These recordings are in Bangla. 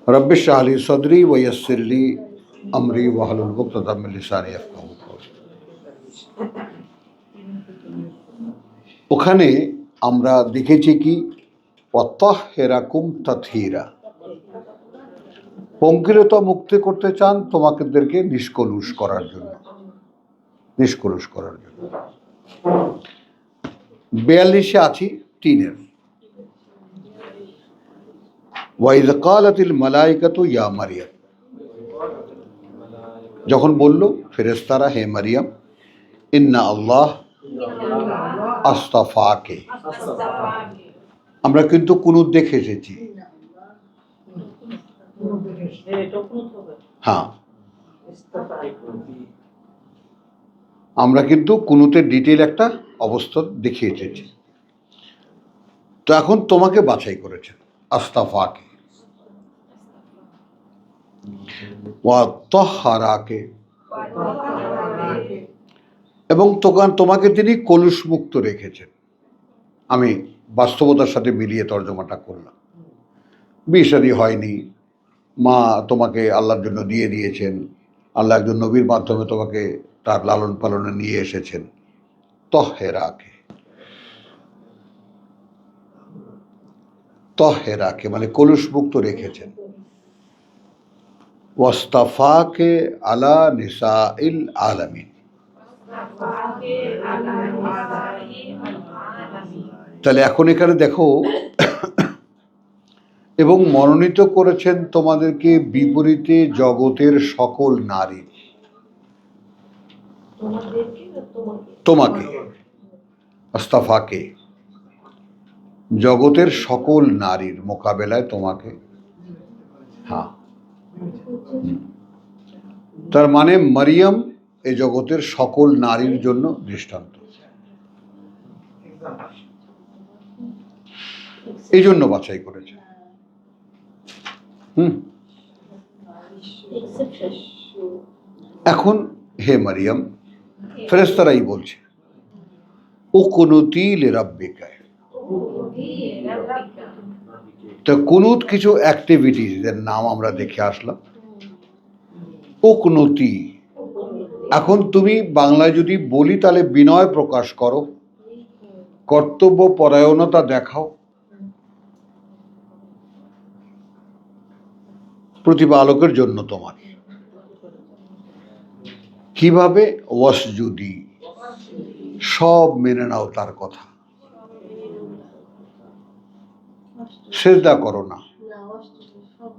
রব্বিশ ইশরাহ লি সদরি ওয়া ইয়াসসির লি আমরি ওয়াহলুল উকদাতাম মিন লিসানি ইয়াফকাহু কওলি। ওখানে আমরা দেখেছি কি ওয়াত্তাহহিরাকুম তাতহীরা, পঙ্কিলতা মুক্তি করতে চান তোমাদেরকে নিষ্কলুষ করার জন্য, নিষ্কলুষ করার জন্য। 42-এ আছি 3-এর, ওয়াইয ক্বালাতিল মালাইকাতু ইয়া মারইয়াম, যখন বলল ফেরেশতারা হে মারিয়াম, ইন্না আল্লাহ আস্তাফাকে। আমরা কিন্তু কুনুত দেখে এসেছি, হ্যাঁ আমরা কিন্তু কুনুতের ডিটেল একটা অবস্থা দেখে এসেছি। তো এখন তোমাকে বাছাই করেছেন, আস্তাফাকে, ওয়া তাহহারাকে, এবং তোমাকে তিনি কলুষ মুক্ত রেখেছেন। আমি বাস্তবতার সাথে মিলিয়ে তর্জমাটা করলাম। বিয়ে শাদী হয়নি, মা তোমাকে আল্লাহর জন্য দিয়ে দিয়েছেন, আল্লাহ একজন নবীর মাধ্যমে তোমাকে তার লালন পালনে নিয়ে এসেছেন। তহহেরাকে, তহহেরাকে মানে কলুষ মুক্ত রেখেছেন। ওয়াস্তাফাকে আলা নিসাইল আলামিন, তাহলে এখন এখানে দেখো, এবং মনোনীত করেছেন তোমাদেরকে বিপরীতে জগতের সকল নারী, তোমাকে আস্তাফাকে জগতের সকল নারীর মোকাবেলায় তোমাকে, হ্যাঁ তার মানে মারিয়াম এই জগতের সকল নারীর জন্য দৃষ্টান্ত, এই জন্য বাছাই করেছে। এখন হে মারিয়াম, ফেরেশতারাই বলছে উকুনুতি লিরাব্বিকা, তো কুনুত কিছু অ্যাক্টিভিটিস এর নাম আমরা দেখে আসলাম। উকুনুতি, এখন তুমি বাংলায় যদি বলি তাহলে বিনয় প্রকাশ করো, কর্তব্য পরায়ণতা দেখাও, প্রতিপালকের জন্য তোমার। কিভাবে? ওয়াসজুদি, সব মেনে নাও তার কথা, সেজদা করো না,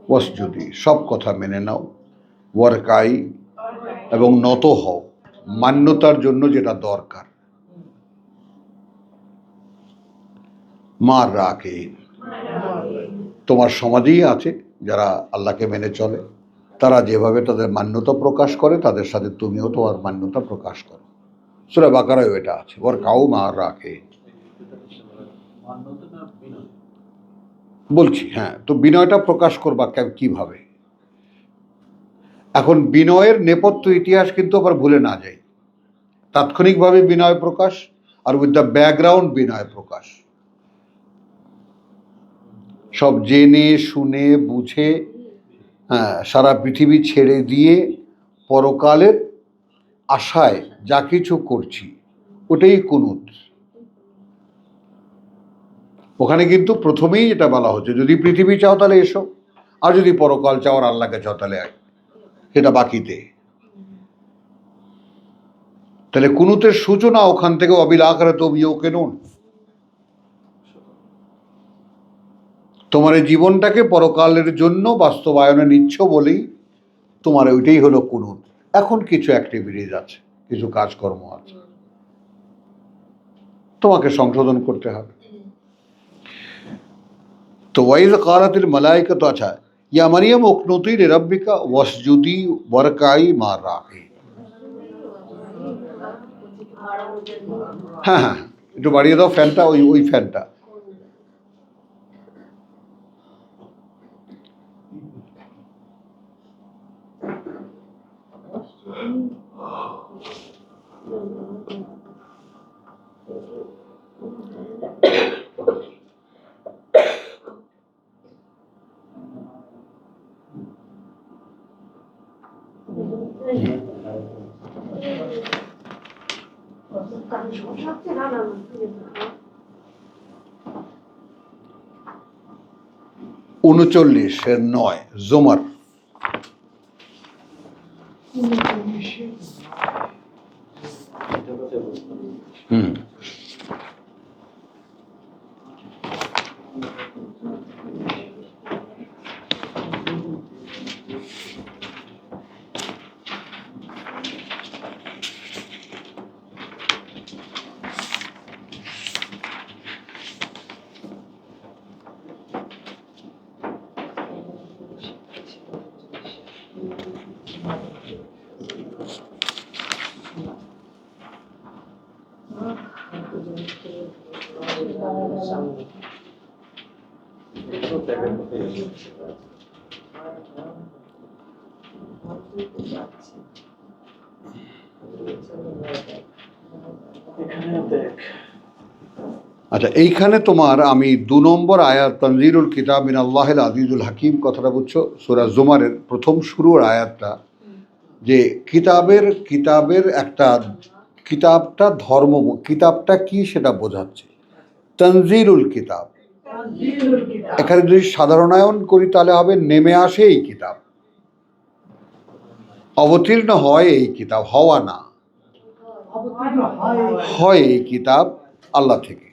ওয়াসজুদি সব কথা মেনে নাও, ওয়ারকাই এবং নত হও, মান্যতার জন্য যেটা দরকার। মার রাকিন, তোমার সমাজেই আছে যারা আল্লাহকে মেনে চলে, তারা যেভাবে তাদের মান্যতা প্রকাশ করে তাদের সাথে তুমিও তোমার মান্যতা প্রকাশ করো। সূরা বাকারায় এটা আছে, ওয়ারকাউ মার রাকিন। বলছি হ্যাঁ, তো বিনয়টা প্রকাশ করবা কিভাবে? এখন বিনয়ের নেপথ্য ইতিহাস কিন্তু আবার ভুলে না যাই। তাৎক্ষণিকভাবে বিনয় প্রকাশ, আর উইথ দ্য ব্যাকগ্রাউন্ড বিনয় প্রকাশ, সব জেনে শুনে বুঝে, হ্যাঁ সারা পৃথিবী ছেড়ে দিয়ে পরকালের আশায় যা কিছু করছি ওটাই কুনুত। ওখানে কিন্তু প্রথমেই যেটা বলা হচ্ছে, যদি পৃথিবী চাও তাহলে এসো, আর যদি পরকাল চাও আর আল্লাহকে চাও তাহলে সেটা বাকিতে। তাহলে কুনুতের সূচনা ওখান থেকে, অবিল আখিরাতুহুম ইউকিনুন, তোমার এই জীবনটাকে পরকালের জন্য বাস্তবায়নে নিচ্ছ বলেই তোমার ওইটাই হলো কুনুত। এখন কিছু অ্যাক্টিভিটিস আছে, কিছু কাজকর্ম আছে, তোমাকে সংশোধন করতে হবে। তো ওয়াইজ ক্বালাতিল মালাইকাতু, আচ্ছা ইয়া মারিয়াম উকনুতি লিরাব্বিকা ওয়াসজুদি ওয়ারকাই মার রাকিন। হ্যাঁ হ্যাঁ, একটু বাড়িয়ে দাও ফ্যানটা, ওই ফ্যানটা। উনচল্লিশের 9 জুমার। হুম। আচ্ছা, এইখানে তোমার আমি 2 নম্বর আয়াত তানজিলুল কিতাব মিন আল্লাহিল আজিজুল হাকিম কথাটা বুঝছো? সূরা জুমারের প্রথম শুরুর আয়াতটা, যে কিতাবের একটা, কিতাবটা ধর্ম, কিতাবটা কি সেটা বোঝাচ্ছে। তানজিলুল কিতাব, এখানে যদি সাধারণায়ন করি তাহলে হবে নেমে আসে এই কিতাব, অবতীর্ণ হয় এই কিতাব, হওয়া না, হয় এই কিতাব আল্লাহ থেকে,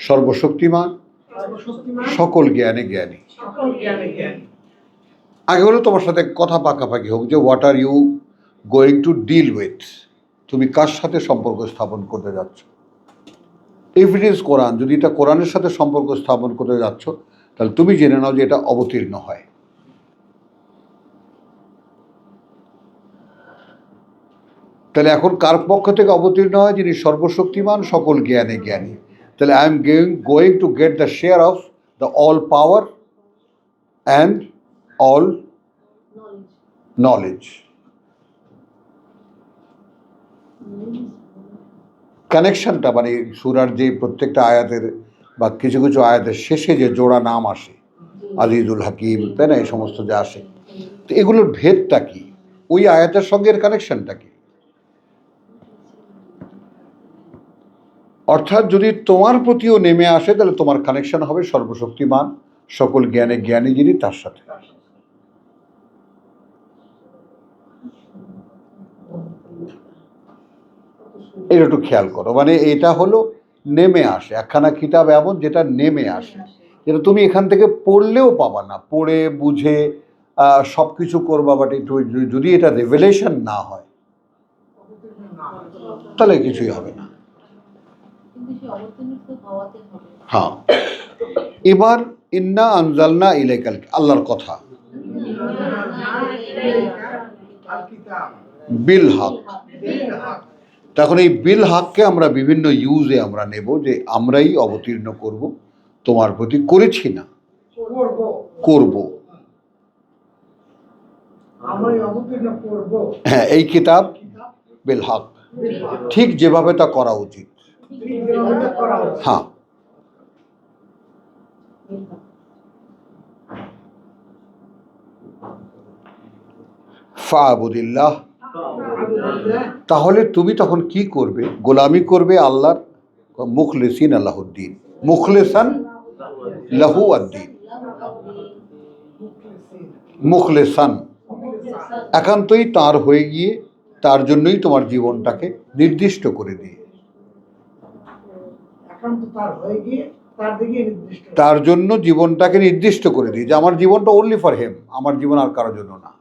সর্বশক্তিমান, সকল জ্ঞানে জ্ঞানী। আগে হলো তোমার সাথে কথা পাকাপাকি হোক যে what are you going to deal with, তুমি কার সাথে সম্পর্ক স্থাপন করতে যাচ্ছ। ইফ ইট ইজ কোরআন, যদি এটা কোরআনের সাথে সম্পর্ক স্থাপন করতে যাচ্ছ তাহলে তুমি জেনে নাও যে এটা অবতীর্ণ হয়। তাহলে এখন কার পক্ষ থেকে অবতীর্ণ হয়? যিনি সর্বশক্তিমান, সকল জ্ঞানে জ্ঞানী। তাহলে I am going to get the share of the all power and all knowledge. কানেকশনটা মানে সূরার যে প্রত্যেকটা আয়াতের বা কিছু কিছু আয়াতের শেষে যে জোড়া নাম আসে, আজিজুল হাকিম, তাই না, এই সমস্ত যে আসে, তো এগুলোর ভেদটা কি? ওই আয়াতের সঙ্গে এর কানেকশনটা কি? অর্থাৎ যদি তোমার প্রতিও নেমে আসে তাহলে তোমার কানেকশন হবে সর্বশক্তিমান, সকল জ্ঞানে জ্ঞানী যিনি, তার সাথে। এটা একটু খেয়াল করো, মানে এটা হলো নেমে আসে, একখানা কিতাব এমন যেটা নেমে আসে, যেটা তুমি এখান থেকে পড়লেও পাবা না, পড়ে বুঝে সব কিছু করবা, বাট একটু যদি এটা রেভেলেশন না হয় তাহলে কিছুই হবে না। হ্যাঁ, এবার ইন্না আনজালনা ইলাইকাল, আল্লাহর কথা, বিল হক। তখন এই বিল হককে আমরা বিভিন্ন ইউজে আমরা নেব, যে আমরাই অবতীর্ণ করব তোমার প্রতি, করেছি না, করব। হ্যাঁ, এই কিতাব বিল হক, ঠিক যেভাবে তা করা উচিত। হ্যাঁ, ফাবুদিল্লাহ, তাহলে তুমি তখন কি করবে? গোলামি করবে আল্লাহর, মুখলিসিন আল্লাহুদ্দিন, মুখলিসান লাহু আদ্দিন, মুখলিসান, একান্তই তার হয়ে গিয়ে, তার জন্যই তোমার জীবনটাকে নির্দিষ্ট করে দিয়ে, তার জন্য জীবনটাকে নির্দিষ্ট করে দিয়ে, যে আমার জীবনটা অনলি ফর হেম, আমার জীবন আর কারোর জন্য না।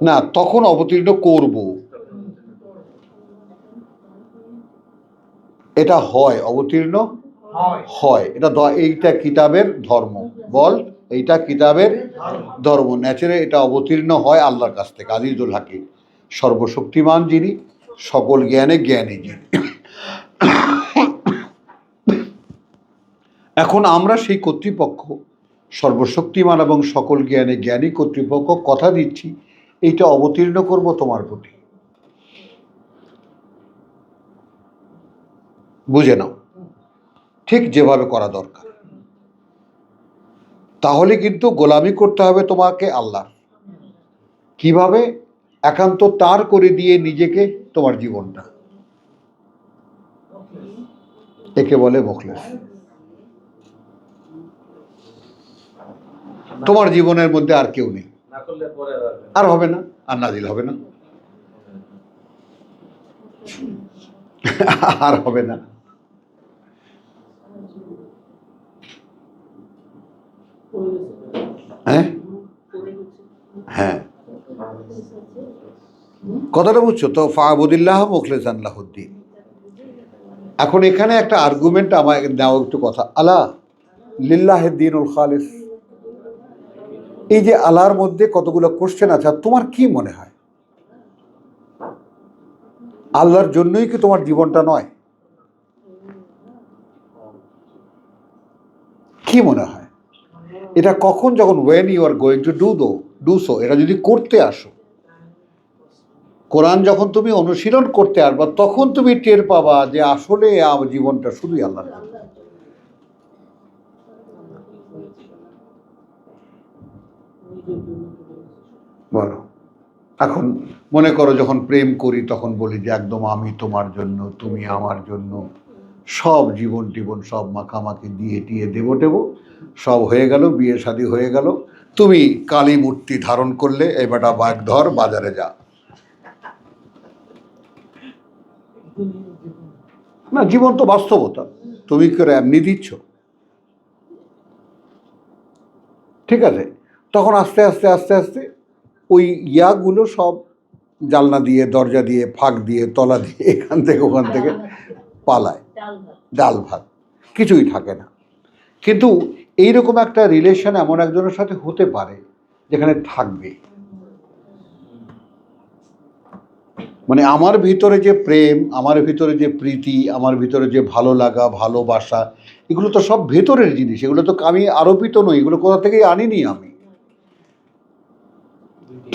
না, তখন অবতীর্ণ করব, এটা হয়, অবতীর্ণ হয়, এটা এইটা কিতাবের ধর্ম, বল, এইটা কিতাবের ধর্ম, ন্যাচারে এটা অবতীর্ণ হয় আল্লাহর কাছ থেকে, আজিজুল হাকিম, সর্বশক্তিমান যিনি, সকল জ্ঞানে জ্ঞানী যিনি। এখন আমরা সেই কর্তৃপক্ষ, সর্বশক্তিমান এবং সকল জ্ঞানে জ্ঞানী কর্তৃপক্ষ, কথা দিচ্ছি এইটা অবতীর্ণ করব তোমার প্রতি, বুঝে নাও, ঠিক যেভাবে করা দরকার। তাহলে কিন্তু গোলামি করতে হবে তোমাকে আল্লাহ। কিভাবে? একান্ত তার করে দিয়ে নিজেকে, তোমার জীবনটা, একে বলে মুখলেস। তোমার জীবনের মধ্যে আর কেউ নেই, আর হবে না, আর নাজিল হবে না, আর হবে না। হ্যাঁ হ্যাঁ, কথাটা বুঝছো তো? ফাবুদিল্লাহ মুখলেসান লাহুদ্দিন। এখন এখানে একটা আর্গুমেন্ট আমার নেওয়া একটু কথা, আলা লিল্লাহ দ্বীনুল খালিস। এই যে আল্লাহর মধ্যে কতগুলো কোশ্চেন আছে, তোমার কি মনে হয় আল্লাহর জন্যই কি তোমার জীবনটা নয়? কি মনে হয় এটা কখন? যখন when you are going to do so, এটা যদি করতে আসো, কোরআন যখন তুমি অনুশীলন করতে আসবা, তখন তুমি টের পাবা যে আসলে আমার জীবনটা শুধুই আল্লাহর জন্য। বলো, এখন মনে করো যখন প্রেম করি তখন বলি যে একদম আমি তোমার জন্য, তুমি আমার জন্য, সব জীবন টিবন সব মাখামাখি দিয়ে টিয়ে দেবো টেবো, সব হয়ে গেল, বিয়ে শাদী হয়ে গেল, তুমি কালী মূর্তি ধারণ করলে, এই বেটা বাঘ ধর বাজারে যা। না, জীবন তো বাস্তবতা, তুমি করে এমনি দিচ্ছ, ঠিক আছে? তখন আস্তে আস্তে আস্তে আস্তে ওই ইয়াগুলো সব জালনা দিয়ে, দরজা দিয়ে, ফাঁক দিয়ে, তলা দিয়ে, এখান থেকে ওখান থেকে পালায়, ডাল ভাত, কিছুই থাকে না। কিন্তু এইরকম একটা রিলেশন এমন একজনের সাথে হতে পারে যেখানে থাকবে, মানে আমার ভিতরে যে প্রেম, আমার ভিতরে যে প্রীতি, আমার ভিতরে যে ভালো লাগা, ভালোবাসা, এগুলো তো সব ভেতরের জিনিস, এগুলো তো আমি আরোপিত নই, এগুলো কোথা থেকেই আনিনি আমি।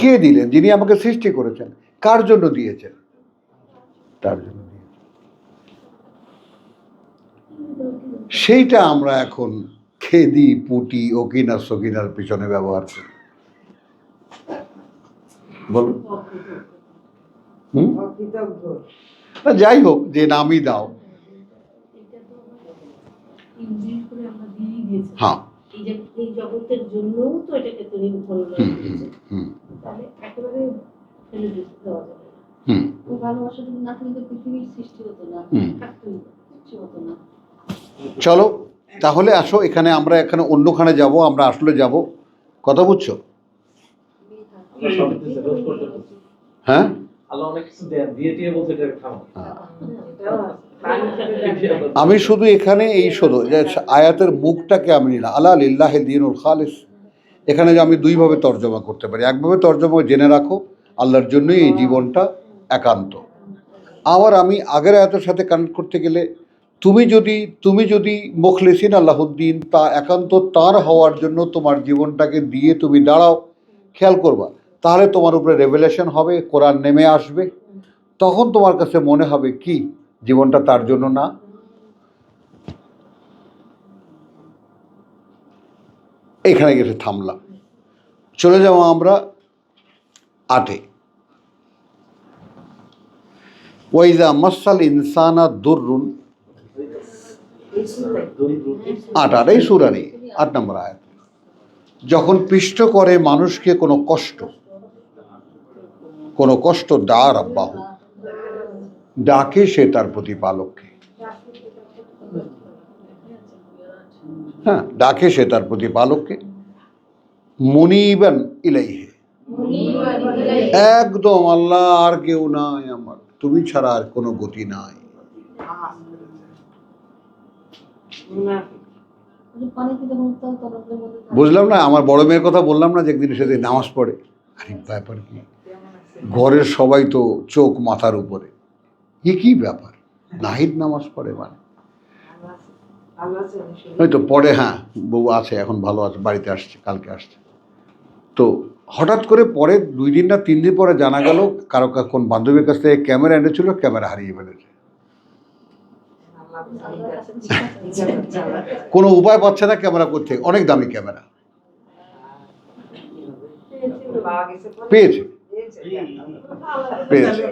কে দিলেন? যিনি আমাকে সৃষ্টি করেছেন। কার জন্য দিয়েছেন? তার জন্য দিয়েছেন। সেইটা আমরা এখন খেদি পুটি ওকিনার সকিনার পিছনে ব্যবহার করি। বলুন। যাই হোক, যে নামই দাও। হ্যাঁ, চলো তাহলে আসো, এখানে আমরা এখানে অন্যখানে যাব, আমরা আসলে যাব, কথা বুঝছো? হ্যাঁ, আমি শুধু এখানে এই শুধু আয়াতের মুখটাকে আমি নিলাম, আলা লিল্লাহি দ্বীনুল খালিস। এখানে যে আমি দুইভাবে তর্জমা করতে পারি, একভাবে তর্জমা জেনে রাখো, আল্লাহর জন্যই এই জীবনটা একান্ত। আবার আমি আগের আয়াতের সাথে কানেক্ট করতে গেলে, তুমি যদি মুখলিসিন আল্লাহুদ্দিন, তা একান্ত তার হওয়ার জন্য তোমার জীবনটাকে দিয়ে তুমি দাঁড়াও, খেয়াল করবা, তাহলে তোমার উপরে রেভেলেশন হবে, কোরআন নেমে আসবে, তখন তোমার কাছে মনে হবে কি জীবনটা তার জন্য না। এখানে গেছে থামলাম, চলে যাবো আমরা 8-এ। ওয়াইজা মাসাল ইনসানা দুররুন, 8 এই সূরারই 8 নম্বর আয়াত। যখন পিষ্ট করে মানুষকে কোনো কষ্ট দা রাব্বাহু, ডাকে সে তার প্রতিপালককে। হ্যাঁ, ডাকে সে তার প্রতিপালককে, মুনিবান ইলাইহি, একদম আল্লাহ আর কেউ নাই, আমার তুমি ছাড়া আর কোনো গতি নাই। বুঝলাম না, আমার বড় মেয়ের কথা বললাম না যে একদিন সেদিন নামাজ পড়ে, আরে ব্যাপার কি, ঘরের সবাই তো চোখ মাথার উপরে, এ কি ব্যাপার, নাহিদ নামাজ পড়ে মানে হয়তো পড়ে, হ্যাঁ বউ আছে এখন, ভালো আছে, বাড়িতে আসছে, কালকে আসছে। তো হঠাৎ করে পরে 2 দিন না 3 দিন পরে জানা গেল কারো কোন বান্ধবীর কাছ থেকে ক্যামেরা এনেছিল, ক্যামেরা হারিয়ে ফেলেছে। কোনো উপায় পাচ্ছে না ক্যামেরা করতে, অনেক দামি ক্যামেরা, পেয়েছে পেয়েছে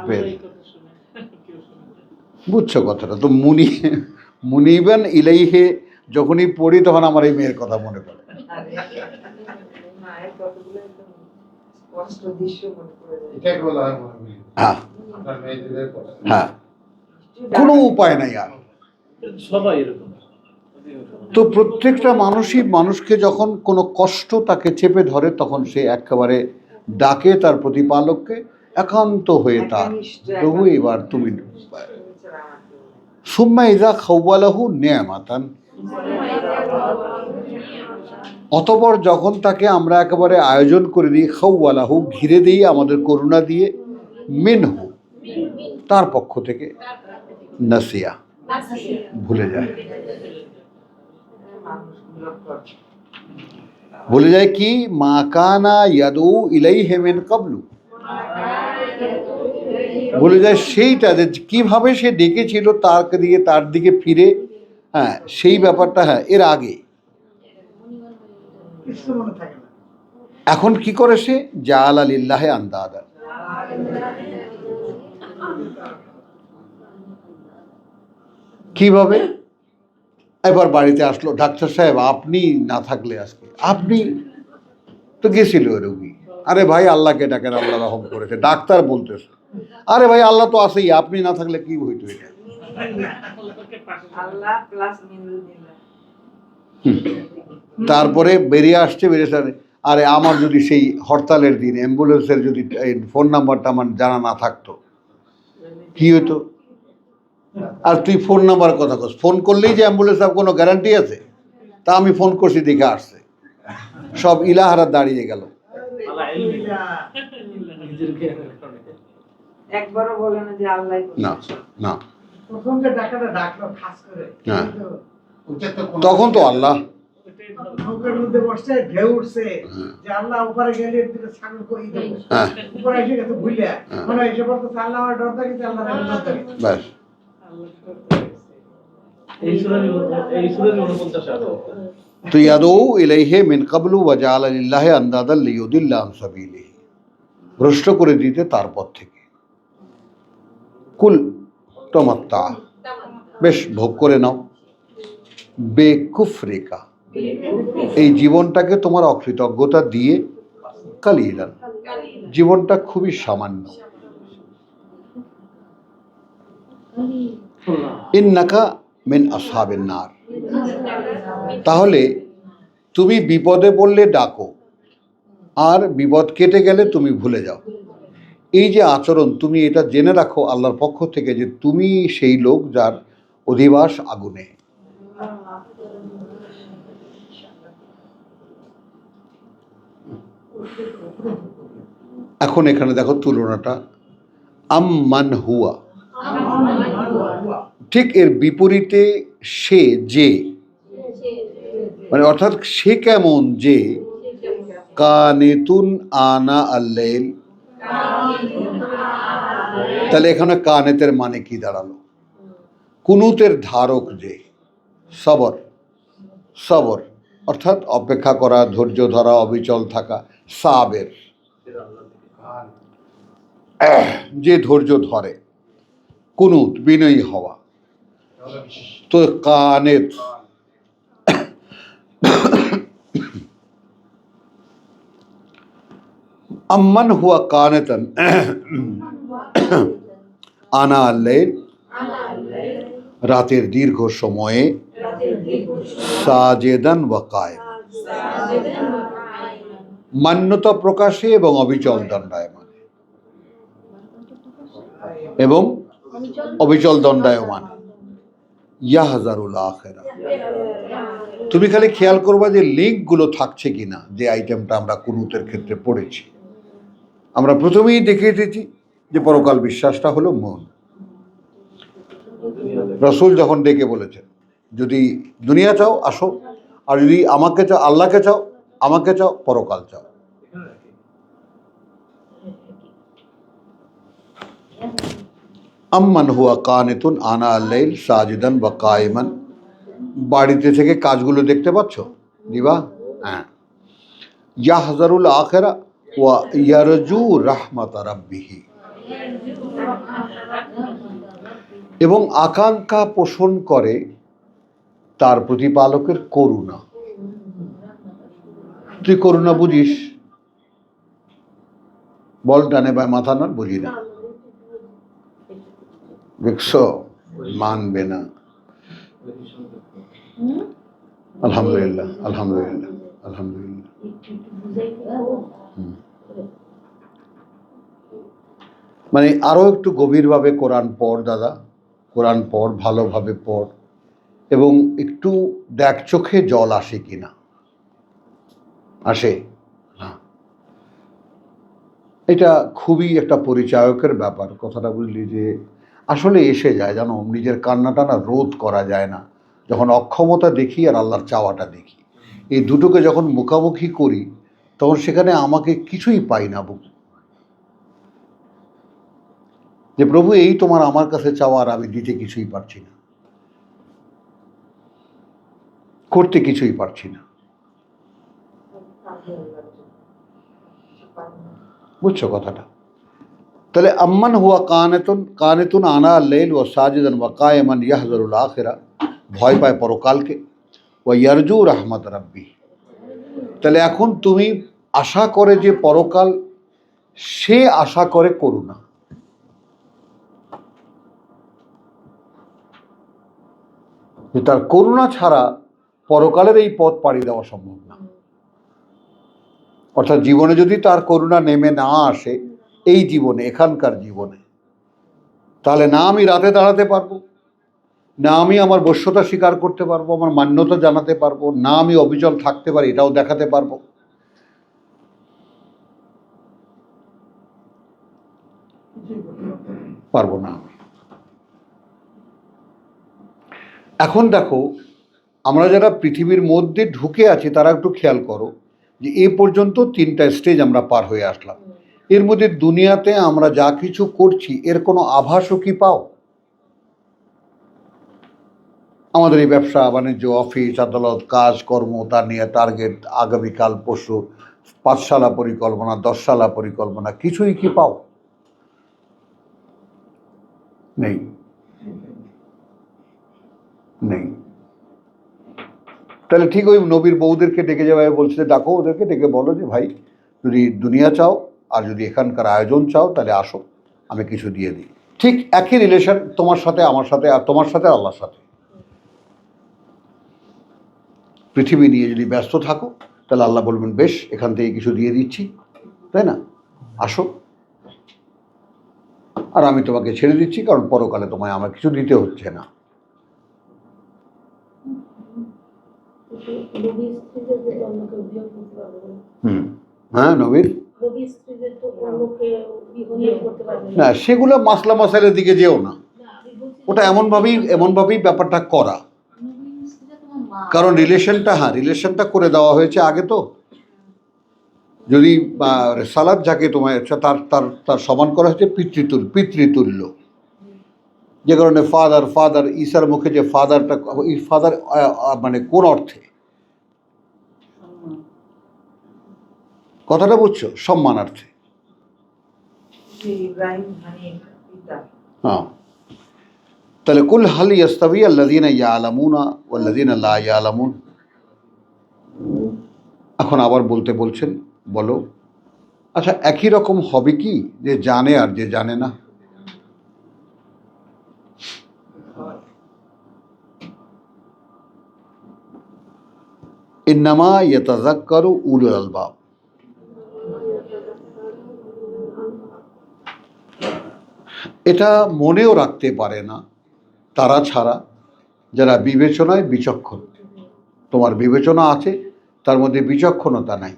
পেয়েছে। বুঝছো কথাটা তো? মুনিবান ইলাইহে যখনই পড়ি তখন আমার এই মেয়ের কথা মনে পড়ে। হ্যাঁ হ্যাঁ, কোনো উপায় নাই আর। সবাই এরকম। তো প্রত্যেকটা মানুষই মানুষকে যখন কোনো কষ্ট তাকে চেপে ধরে তখন সে একেবারে ডাকে তার প্রতিপালককে একান্ত হয়ে, তার প্রভু এবার তুমি। সুম্মা ইযা খাওয়ালাহু নিয়ামাতান, অতঃপর যখন তাকে আমরা একেবারে আয়োজন করে দিই, খাওয়ালাহু ঘিরে দিই আমাদের করুণা দিয়ে, মিনহু তার পক্ষ থেকে, নাসিয়া ভুলে যায়। ভুলে যায় কি? মা কানা ইয়াদু ইলাইহি মিন ক্বাবলু, ভুলে যায় সেইটা যে কিভাবে সে ডেকেছিল তাকে দিয়ে তার দিকে ফিরে, হ্যাঁ সেই ব্যাপারটা, হ্যাঁ এর আগে। এখন কি করে সে? জাআলা লিল্লাহি আনদাদা, কিভাবে? এবার বাড়িতে আসলো, ডাক্তার সাহেব আপনি না থাকলে আজকে, আপনি তো গেছিল রোগী। আরে ভাই আল্লাহকে ডাকেন, আল্লাহ রহম করেছে। ডাক্তার বলতেছে আরে ভাই আল্লাহ তো আছেই, আপনি না থাকলে কি হইতো এটা? তারপরে বেরিয়ে আসছে, আরে আমার যদি সেই হরতালের দিন অ্যাম্বুলেন্সের যদি ফোন নাম্বারটা আমার জানা না থাকতো কি হতো? আর তুই ফোন নাম্বার কথা কস, ফোন করলেই যে অ্যাম্বুলেন্স কোনো গ্যারান্টি আছে? তা আমি ফোন করছি দেখে আসছে, সব ইলাহারা দাঁড়িয়ে গেল। একবারও বলে না যে আল্লাহ না না, প্রথম যে ডাকাটা ডাকলো খাস করে, হ্যাঁ তখন তো আল্লাহ নৌকার মধ্যে বসে ঢেউ উঠছে যে আল্লাহ উপরে গেলে দিলে ছাগল কই দেব, হ্যাঁ উপরে এসে গেছে ভুলিয়া, মনে এসে বলতো আল্লাহ আমার ডর থাকে, আল্লাহ আমার ডর থাকে ব্যাস। এই সূরারই 49 আয়াত। তো ইয়াদু ইলাইহি মিন ক্বাবলু ওয়া জাআলা লিল্লাহি আনদাদান লিয়ুদিল্লা আন সাবিলিহি, ভ্রষ্ট করে দিতে তার পথ থেকে। কুল তামাত্তা, বেশ ভোগ করে নাও, বেকুফরিকা, এই জীবনটাকে তোমার অকৃতজ্ঞতা দিয়ে, কালিলান, জীবনটা খুবই সামান্য, ইন্নাকা মিন আসহাবিন নার, তাহলে তুমি বিপদে পড়লে ডাকো আর বিপদ কেটে গেলে তুমি ভুলে যাও। এই যে আচরণ, তুমি এটা জেনে রাখো আল্লাহর পক্ষ থেকে যে তুমি সেই লোক যার অধিবাস আগুনে। এখন এখানে দেখো তুলনাটা, আম্মান হুয়া, ঠিক এর বিপরীতে সে, যে, মানে অর্থাৎ সে কেমন যে, কানিতুন আনা আল্লাইল, তাহলে এখানে কানেতের মানে কি দাঁড়ালো? কুনুতের ধারক যে, সবর, সবর অর্থাৎ অপেক্ষা করা, ধৈর্য ধরা, অবিচল থাকা, সাবের যে ধৈর্য ধরে, কুনুত বিনয়ী হওয়া। তো কানেত, আম্মান হুয়া কানেতান আনা আল্লাইল, রাতের দীর্ঘ সময়ে, সাজেদান ওয়া কায়েম, মান্যতা প্রকাশে এবং অবিচল দণ্ডায়মান, এবং অবিচল দণ্ডায়মান, ইয়াহজারুল আখিরা। তুমি খালি খেয়াল করবা যে লিঙ্কগুলো থাকছে কিনা, যে আইটেমটা আমরা কুনুতের ক্ষেত্রে পড়েছি। আমরা প্রথমেই দেখে এসেছি যে পরকাল বিশ্বাসটা হলো মন। রসুল যখন ডেকে বলেছেন যদি দুনিয়া চাও আসো, আর যদি আমাকে চাও, আল্লাহকে চাও, আমাকে চাও, পরকাল চাও। আম্মান হুয়া কানিতুন আনা আল্লাইল সাজিদান ওয়া কায়িমান বাড়িতে থেকে কাজগুলো দেখতে পাচ্ছ দিবা? হ্যাঁ। ইয়াহজারুল আখিরা ওয়া ইয়ারজু রাহমাত রাব্বিহি, এবং আকাঙ্ক্ষা পোষণ করে তার প্রতিপালকের করুণা। তুই করুণা বুঝিস? বল ডানে বা মাথা না, বুঝি না। দেখছো, মানবে না। আলহামদুলিল্লাহ, আলহামদুলিল্লাহ, আলহামদুলিল্লাহ। মানে আরো একটু গভীরভাবে কোরআন পড় দাদা, কোরআন পড়, ভালোভাবে পড়, এবং একটু দেখ চোখে জল আসে কিনা। আসে? হ্যাঁ। এটা খুবই একটা পরিচায়কের ব্যাপার, কথাটা বুঝলি, যে আসলে এসে যায়, জানো, নিজের কান্নাটা না রোধ করা যায় না যখন অক্ষমতা দেখি আর আল্লাহর চাওয়াটা দেখি। এই দুটোকে যখন মুখামুখি করি তখন সেখানে আমাকে কিছুই পাই না বুঝি, যে প্রভু এই তোমার আমার কাছে চাওয়া আর আমি দিতে কিছুই পারছি না, করতে কিছুই পারছি না। বুঝছো কথাটা? তাহলে আম্মান হুয়া কানেতুন আনা আল-লাইল ওয়া সাজিদান ওয়া কায়েমান ইয়াহজারুল আখিরা, ভয় পায় পরকালকে, ওয়া ইয়ারজু রাহমাত রাব্বি। তাহলে এখন তুমি আশা করে যে পরকাল, সে আশা করে করুণা। যে তার করুণা ছাড়া পরকালের এই পথ পাড়ি দেওয়া সম্ভব না। অর্থাৎ জীবনে যদি তার করুণা নেমে না আসে, এই জীবনে, এখানকার জীবনে, তাহলে না আমি রাতে দাঁড়াতে পারবো, না আমি আমার বশ্যতা স্বীকার করতে পারবো, আমার মান্যতা জানাতে পারবো, না আমি অবিচল থাকতে পারি এটাও দেখাতে পারবো। পারবো না আমি। এখন দেখো, আমরা যারা পৃথিবীর মধ্যে ঢুকে আছি তারা একটু খেয়াল করো যে এ পর্যন্ত 3টা স্টেজ আমরা পার হয়ে আসলাম। এর মধ্যে দুনিয়াতে আমরা যা কিছু করছি এর কোনো আভাসও কি পাও? আমাদের এই ব্যবসা বাণিজ্য, অফিস আদালত, কাজকর্ম, তার নিয়ে টার্গেট, আগামীকাল পরশু 5 সালা পরিকল্পনা, 10 সালা পরিকল্পনা, কিছুই কি পাও? নেই, নেই। তাহলে ঠিক ওই নবীর বউদেরকে ডেকে যাওয়ায় বলছে, ডাকো ওদেরকে, ডেকে বলো যে ভাই, যদি দুনিয়া চাও আর যদি এখানকার আয়োজন চাও তাহলে আসো, আমি কিছু দিয়ে দিই। ঠিক একই রিলেশন তোমার সাথে, আমার সাথে, আর তোমার সাথে আল্লাহর সাথে। পৃথিবী নিয়ে যদি ব্যস্ত থাকো তাহলে আল্লাহ বলবেন বেশ, এখান থেকে কিছু দিয়ে দিচ্ছি, তাই না, আসো, আর আমি তোমাকে ছেড়ে দিচ্ছি, কারণ পরকালে তোমায় আমার কিছু দিতে হচ্ছে না। হ্যাঁ, নবীর না, সেগুলো মাসলা মাসাইলের দিকে যেও না, ওটা এমনভাবেই ব্যাপারটা করা, কারণ রিলেশনটা করে দেওয়া হয়েছে আগে। তো যদি সালাদ যাকে তোমার তার তার তার সমান করা হয়েছে পিতৃতুল্য, যে কারণে ফাদার ঈসার মুখে যে ফাদারটা, এই ফাদার মানে কোন অর্থে, কথাটা বুঝছো? সম্মানার্থে। হ্যাঁ। তাহলে কুল হাল ইয়াস্তাবি আল্লাযীনা ইয়ালামুনা ওয়াল্লাযীনা লা ইয়ালামুন। এখন আবার বলছেন, বলো, আচ্ছা একই রকম হবে কি যে জানে আর যে জানে না? ইন্নামা ইয়াতাযাক্কারু উলুল আলবাব। এটা মনেও রাখতে পারে না তারা ছাড়া যারা বিবেচনায় বিচক্ষণ। তোমার বিবেচনা আছে, তার মধ্যে বিচক্ষণতা নাই,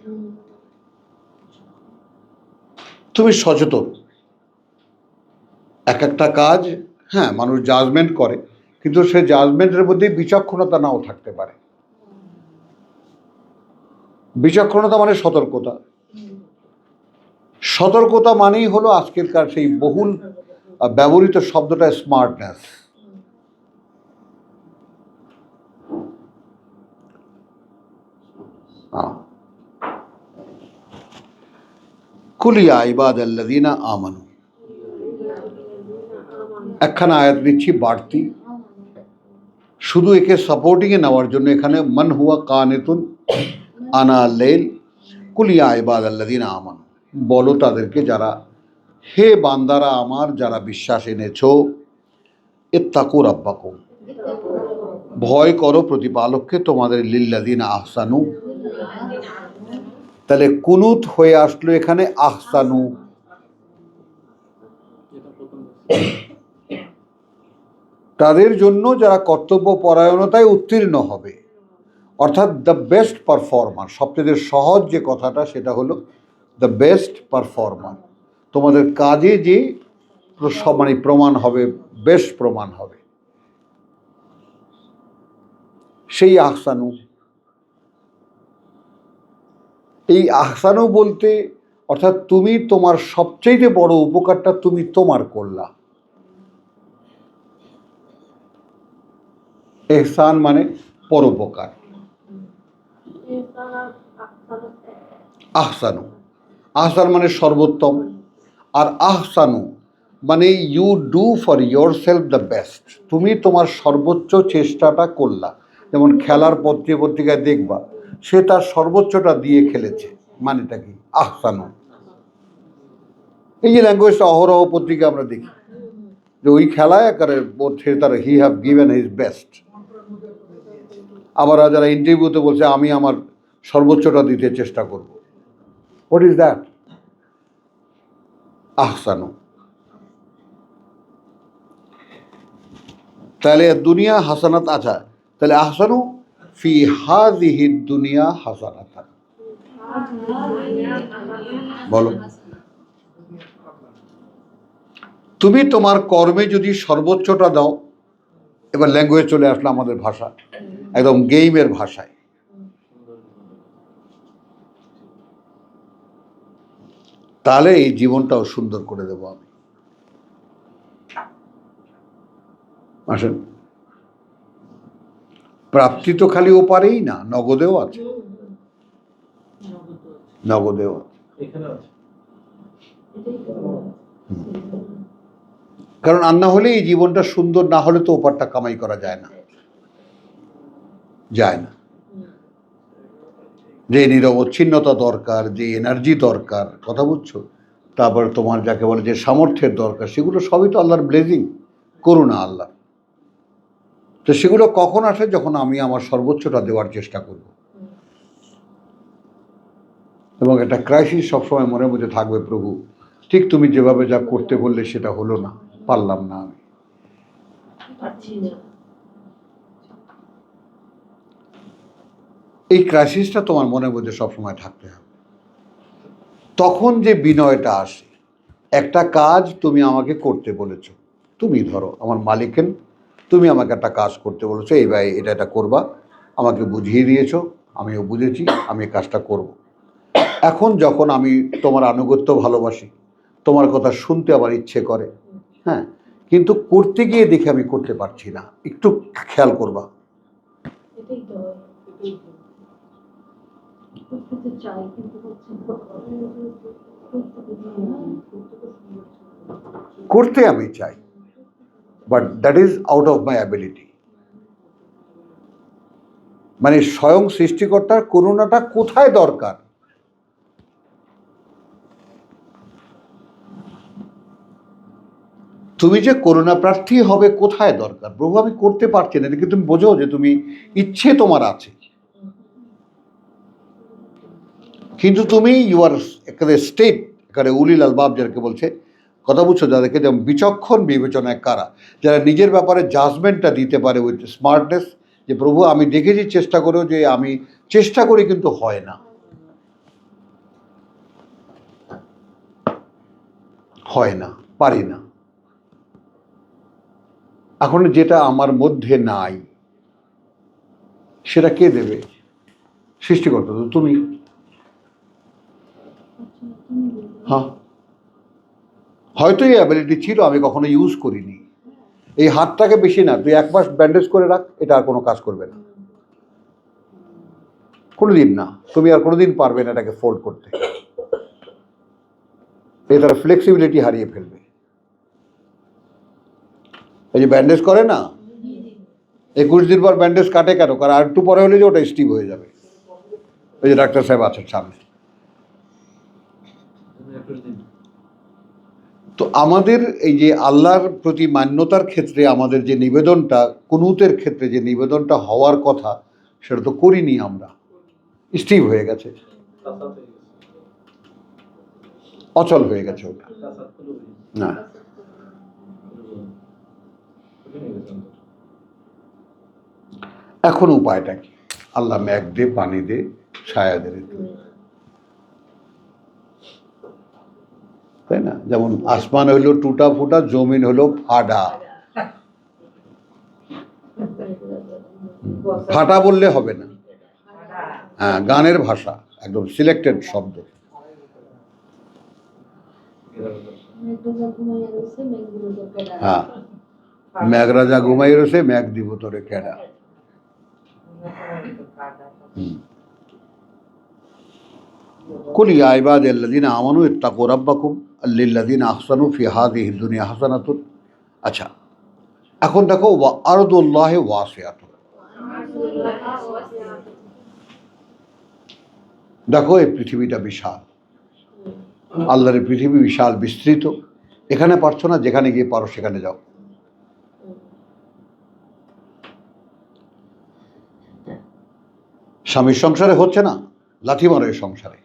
তুমি সচেতন। একটা কাজ, হ্যাঁ, মানুষ জাজমেন্ট করে, কিন্তু সে জাজমেন্টের মধ্যে বিচক্ষণতা নাও থাকতে পারে। বিচক্ষণতা মানে সতর্কতা। সতর্কতা মানেই হলো আজকেরকার সেই বহুল ব্যবহৃত শব্দটা স্মার্টনেস। হ্যাঁ, কুলিয়া ইবাদাল্লাযিনা আমানু, একখানা আয়াত দিচ্ছি বাড়তি, শুধু একে সাপোর্টিংয়ে নেওয়ার জন্য। এখানে মান হুয়া কানিতুন আনা লাইল কুলিয়া ইবাদাল্লাযিনা আমানু, বলো তাদেরকে যারা, হে বান্দারা আমার যারা বিশ্বাস এনেছো, ইত্তাকু রাব্বাকুম, ভয় করো প্রতিপালককে তোমাদের, লিল্লাযিনা আহসানু, তাহলে কুনুত হয়ে আসলো এখানে আহসানু। তাদের জন্য যারা কর্তব্য পরায়ণতায় উত্তীর্ণ হবে, অর্থাৎ দ্য বেস্ট পারফর্মার। সবচেয়ে সহজ যে কথাটা সেটা হলো দ্য বেস্ট পারফর্মার। তোমাদের কাজে যে মানে প্রমাণ হবে, বেস্ট প্রমাণ হবে, সেই আহসানু। এই আহসানু বলতে অর্থাৎ তুমি তোমার সবচেয়ে বড় উপকারটা তুমি তোমার করলা। এহসান মানে পরোপকার। আহসানু, আহসান মানে সর্বোত্তম, আর আহসানু মানে you do for yourself the best. তুমি তোমার সর্বোচ্চ চেষ্টাটা করলা। যেমন খেলার পত্রিকায় দেখবা সে তার সর্বোচ্চটা দিয়ে খেলেছে, মানেটা কি? আহসানু। এই যে ল্যাঙ্গুয়েজটা অহরহ পত্রিকা আমরা দেখি, যে ওই খেলায় একেবারে সে তার he have given his best. আবার যারা ইন্টারভিউতে বলছে আমি আমার সর্বোচ্চটা দিতে চেষ্টা করব। What is that? আহসানু। তাহলে দুনিয়া হাসানাত, আচ্ছা তাহলে আহসানু ফি হাযিহি দুনিয়া হাসানাতান, বলো তুমি তোমার কর্মে যদি সর্বোচ্চটা দাও। এবার ল্যাঙ্গুয়েজ চলে আসলো আমাদের ভাষা, একদম গেইমের ভাষায়। তাহলে এই জীবনটাও সুন্দর করে দেবো আমি। আসেন, প্রাপ্তি তো খালি ওপারেই না, নগদেও আছে, নগদেও আছে। কারণ আর না হলে এই জীবনটা সুন্দর না হলে তো ওপারটা কামাই করা যায় না, যায় না। যে নিরবচ্ছিন্নতা দরকার, যে এনার্জি দরকার, কথা বুঝছো, তারপর তোমার যাকে বলে যে সামর্থ্যের দরকার, সেগুলো সবই তো আল্লাহর ব্লেজিং, করুণা আল্লাহ। তো সেগুলো কখন আসে? যখন আমি আমার সর্বোচ্চটা দেওয়ার চেষ্টা করব। এবং একটা ক্রাইসিস সবসময় মনের মধ্যে থাকবে, প্রভু ঠিক তুমি যেভাবে যা করতে বললে সেটা হলো না, পারলাম না আমি। এই ক্রাইসিসটা তোমার মনের মধ্যে সবসময় থাকতে হবে। তখন যে বিনয়টা আসে, একটা কাজ তুমি আমাকে করতে বলেছো, তুমি ধরো আমার মালিকেন, তুমি আমাকে একটা কাজ করতে বলেছো, এই ভাই এটা করবা, আমাকে বুঝিয়ে দিয়েছো, আমিও বুঝেছি, আমি এই কাজটা করব। এখন যখন আমি তোমার আনুগত্য ভালোবাসি, তোমার কথা শুনতে আমার ইচ্ছে করে, হ্যাঁ, কিন্তু করতে গিয়ে দেখে আমি করতে পারছি না, একটু খেয়াল করবা। করতে আমি চাই, but that is out of my ability. মানে স্বয়ং সৃষ্টিকর্তার করুণাটা কোথায় দরকার? তুমি যে করুণা প্রার্থী হবে কোথায় দরকার? প্রভু আমি করতে পারছি না, এদিকে তুমি বোঝো যে তুমি ইচ্ছে তোমার আছে, কিন্তু তুমি ইউর একেবারে স্টেট, একেবারে উলিল আলবাব যাদেরকে বলছে, কথা বুঝছো, যাদেরকে যেমন বিচক্ষণ বিবেচনায় কারা, যারা নিজের ব্যাপারে জাজমেন্টটা দিতে পারে উইথ স্মার্টনেস, যে প্রভু আমি দেখেছি চেষ্টা করেও যে আমি চেষ্টা করি কিন্তু হয় না, হয় না, পারি না। এখন যেটা আমার মধ্যে নাই সেটা কে দেবে? সৃষ্টিকর্তা তো তুমি। হ্যাঁ, হয়তো এই অ্যাবিলিটি ছিল, আমি কখনো ইউজ করিনি। এই হাতটাকে বেশি না, তুই এক মাস ব্যান্ডেজ করে রাখ, এটা আর কোনো কাজ করবে না, কোনোদিন না, তুমি আর কোনোদিন পারবে না এটাকে ফোল্ড করতে। তারা ফ্লেক্সিবিলিটি হারিয়ে ফেলবে। এই যে ব্যান্ডেজ করে না, 21 দিন পর ব্যান্ডেজ কাটে কেন? কারণ আর একটু পরে হলে যে ওটা স্টিভ হয়ে যাবে। ওই যে ডাক্তার সাহেব আছেন সামনে। তো আমাদের এই যে আল্লাহর প্রতি মান্যতার ক্ষেত্রে আমাদের যে নিবেদনটা, কুনুতের ক্ষেত্রে যে নিবেদনটা হওয়ার কথা, সেটা তো করিনি আমরা, স্টিভ হয়ে গেছে, অচল হয়ে গেছে ওটা। না, এখন উপায়টা কি? আল্লাহ মেঘ দে, পানি দে, ছায়া দে, তাই না? যেমন আসমান হইলো টুটা ফুটা, জমিন হলো ফাডা। ফাটা বললে হবে না, হ্যাঁ, গানের ভাষা, একদম সিলেক্টেড শব্দ। হ্যাঁ, মেঘরাজা ঘুমাই রয়েছে, মেঘ দিব তোরে কেডা। কুল ইয়া ইবাদিয়াল্লাযিনা আমানু ইত্তাকু রাব্বাকুম লিল্লাযিনা আহসানু ফি হাযিহিদ দুনিয়া হাসানাতুন। আচ্ছা, এখন দেখো ওয়া আরদুল্লাহি ওয়াসিআতুন। দেখো এই পৃথিবীটা বিশাল, আল্লাহর পৃথিবী বিশাল বিস্তৃত। এখানে পারছো না, যেখানে গিয়ে পারো সেখানে যাও। স্বামীর সংসারে হচ্ছে না, লাথি মারো এই সংসারে।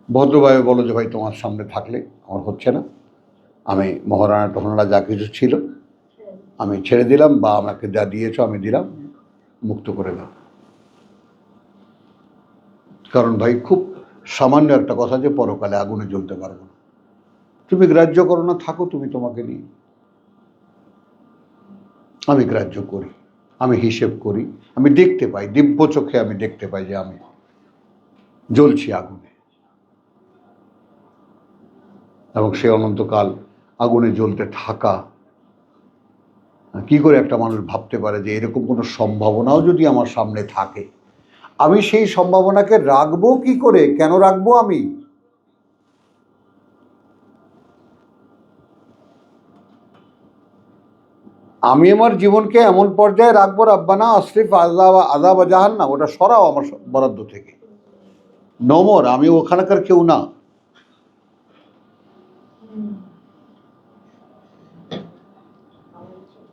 ভদ্রভাবে বলো যে ভাই তোমার সামনে থাকলে আমার হচ্ছে না, আমি মহারানা টহরানা যা কিছু ছিল আমি ছেড়ে দিলাম, বা আমাকে যা দিয়েছো আমি দিলাম, মুক্ত করে দাও। কারণ ভাই খুব সামান্য একটা কথা যে পরকালে আগুনে জ্বলতে পারবো না। তুমি গ্রাহ্য করো না, থাকো তুমি তোমাকে নিয়ে। আমি গ্রাহ্য করি, আমি হিসেব করি, আমি দেখতে পাই, দিব্য চোখে আমি দেখতে পাই যে আমি জ্বলছি আগুনে। এবং সে অনন্তকাল আগুনে জ্বলতে থাকা, কি করে একটা মানুষ ভাবতে পারে যে এরকম কোনো সম্ভাবনাও যদি আমার সামনে থাকে, আমি সেই সম্ভাবনাকে রাখবো কি করে? কেন রাখবো? আমি আমার জীবনকে এমন পর্যায়ে রাখবো, রাব্বানা আসরিফ আযাব জাহান্নাম, ওটা সরাও আমার বরাদ্দ থেকে। নমর, আমি ওখানকার কেউ না।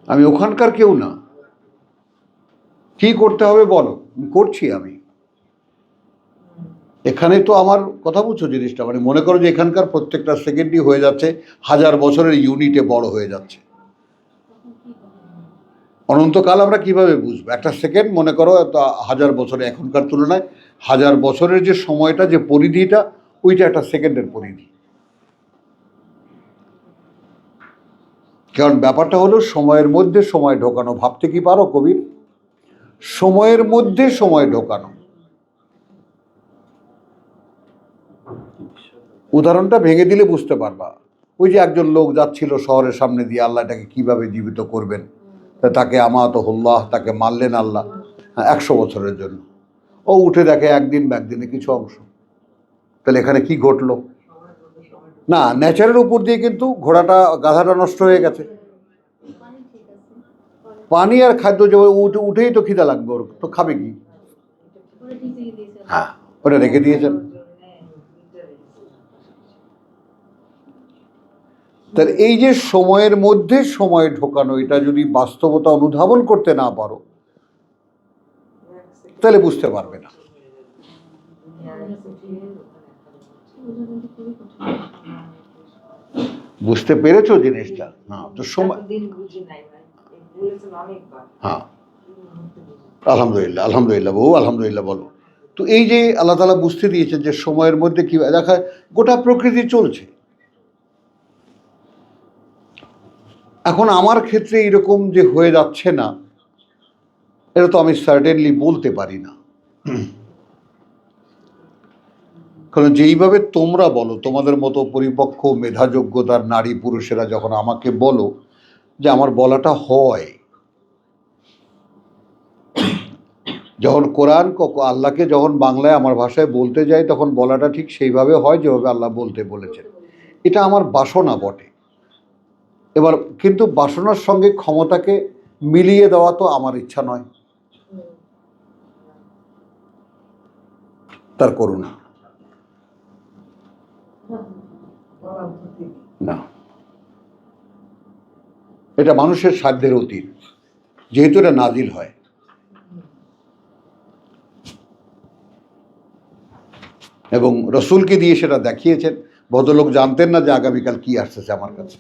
আমি ওখানকার কেউ না। কি করতে হবে বলো, করছি আমি। এখানে তো আমার কথা বুঝছো জিনিসটা, মানে মনে করো যে এখানকার প্রত্যেকটা সেকেন্ডই হয়ে যাচ্ছে 1000 বছরের ইউনিটে বড় হয়ে যাচ্ছে। অনন্তকাল আমরা কিভাবে বুঝবো? একটা সেকেন্ড মনে করো 1000 বছরে, এখনকার তুলনায় 1000 বছরের যে সময়টা, যে পরিধিটা, ওইটা একটা সেকেন্ডের পরিধি। কারণ ব্যাপারটা হলো সময়ের মধ্যে সময় ঢোকানো। ভাবতে কি পারো কবির? সময়ের মধ্যে সময় ঢোকানো। উদাহরণটা ভেঙে দিলে বুঝতে পারবা। ওই যে একজন লোক যাচ্ছিল শহরের সামনে দিয়ে, আল্লাহ এটাকে কিভাবে জীবিত করবেন, তাকে আমাতহুল্লাহ, তাকে মারলেন আল্লাহ 100 বছরের জন্য। ও উঠে দেখে একদিন একদিনে কিছু অংশ। তাহলে এখানে কি ঘটলো? না, ন্যাচারের উপর দিয়ে কিন্তু গাধাটা নষ্ট হয়ে গেছে। পানি আর খাদ্য যে উঠেই তো খিদা লাগবে, ওর তো খাবে কি? হ্যাঁ, ওটা রেখে দিয়েছেন। তার এই যে সময়ের মধ্যে সময় ঢোকানো, এটা যদি বাস্তবতা অনুধাবন করতে না পারো তাহলে বুঝতে পারবে না। বুঝতে পেরেছো জিনিসটা? হ্যাঁ, তো সময়, হ্যাঁ, আলহামদুলিল্লাহ, আলহামদুলিল্লাহ বউ, আলহামদুলিল্লাহ বলো। তো এই যে আল্লাহ তাআলা বুঝতে দিয়েছেন যে সময়ের মধ্যে কি দেখা, গোটা প্রকৃতি চলছে। এখন আমার ক্ষেত্রে এরকম যে হয়ে যাচ্ছে না, এটা তো আমি সার্টেনলি বলতে পারি না। কারণ যেইভাবে তোমরা বলো, তোমাদের মতো পরিপক্ক মেধাযোগ্যতার নারী পুরুষেরা যখন আমাকে বলো যে আমার বলাটা হয়, যখন কোরআন আল্লাহকে যখন বাংলায় আমার ভাষায় বলতে যাই তখন বলাটা ঠিক সেইভাবে হয় যেভাবে আল্লাহ বলতে বলেছেন। এটা আমার বাসনা বটে। এবার কিন্তু বাসনার সঙ্গে ক্ষমতাকে মিলিয়ে দেওয়া তো আমার ইচ্ছা নয়, তার করুণা না। এটা মানুষের সাধ্যের অতীত, যেহেতু এটা নাজিল হয়। এবং রসুলকে দিয়ে সেটা দেখিয়েছেন। ভদ্রলোক জানতেন না যে আগামীকাল কি আসতেছে আমার কাছে,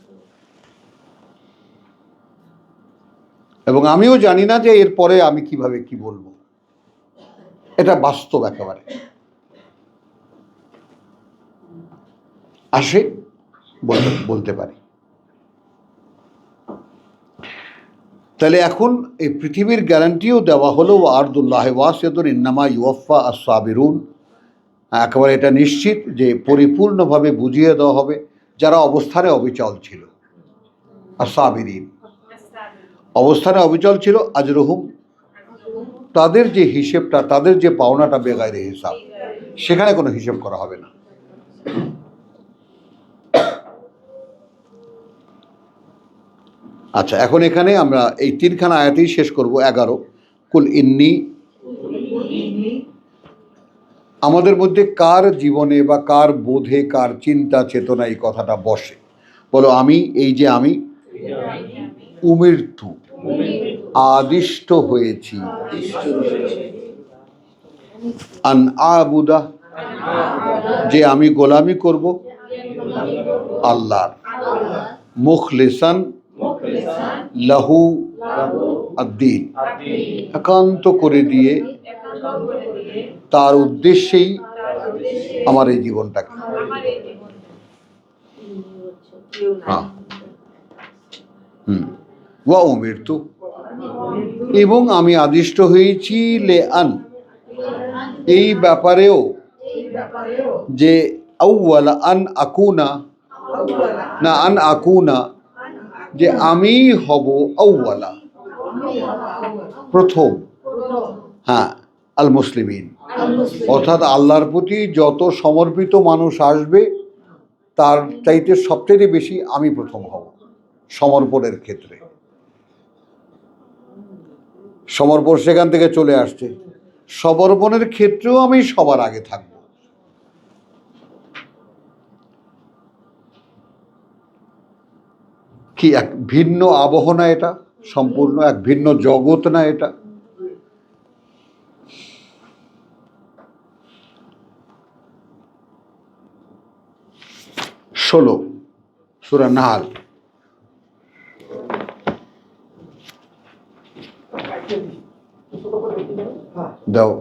এবং আমিও জানি না যে এরপরে আমি কিভাবে কি বলবো। এটা বাস্তব একেবারে আসে, বলতে পারি। তাহলে এখন এই পৃথিবীর গ্যারান্টিও দেওয়া হলো, আরদুল্লাহ ওয়াসিয়াতুন ইন্নামা ইউওয়াফা আস-সাবিরুন। একেবারে এটা নিশ্চিত যে পরিপূর্ণভাবে বুঝিয়ে দেওয়া হবে যারা অবস্থানে অবিচল ছিল। আস-সাবিরিন, অবস্থানে অবিচল ছিল, আজরুহুম, তাদের যে হিসেবটা, তাদের যে পাওনাটা বেগাইরে হিসাব, সেখানে কোনো হিসেব করা হবে না। আচ্ছা, এখন এখানে আমরা এই তিনখানা আয়াতেই শেষ করব। 11 কুল ইন্নি। আমাদের মধ্যে কার জীবনে বা কার বোধে, কার চিন্তা চেতনা এই কথাটা বসে? বলো, আমি, এই যে আমি, উমিরতু, আদিষ্ট হয়েছি, আন আবুদা, যে আমি গোলামি করব আল্লাহর, মুখলিসান লাহু আদ্দিন, একান্ত করে দিয়ে তার উদ্দেশ্যেই আমার এই জীবনটাকে। হ্যাঁ, ওয়া উমিরতু, এবং আমি আদিষ্ট হয়েছি লে আন, এই ব্যাপারেও, যে আউয়ালা আন আকুনা, না আন আকুনা, যে আমি হব আউয়ালা, প্রথম, হ্যাঁ, আল মুসলিমিন, অর্থাৎ আল্লাহর প্রতি যত সমর্পিত মানুষ আসবে তার চাইতে সবচেয়ে বেশি আমি প্রথম হব সমর্পণের ক্ষেত্রে। সমর্পণ সেখান থেকে চলে আসছে, সমর্পণের ক্ষেত্রেও আমি সবার আগে থাকব। কি এক ভিন্ন আবহ না এটা, সম্পূর্ণ এক ভিন্ন জগৎ না এটা? ষোলো, সূরা নাহল। দাও।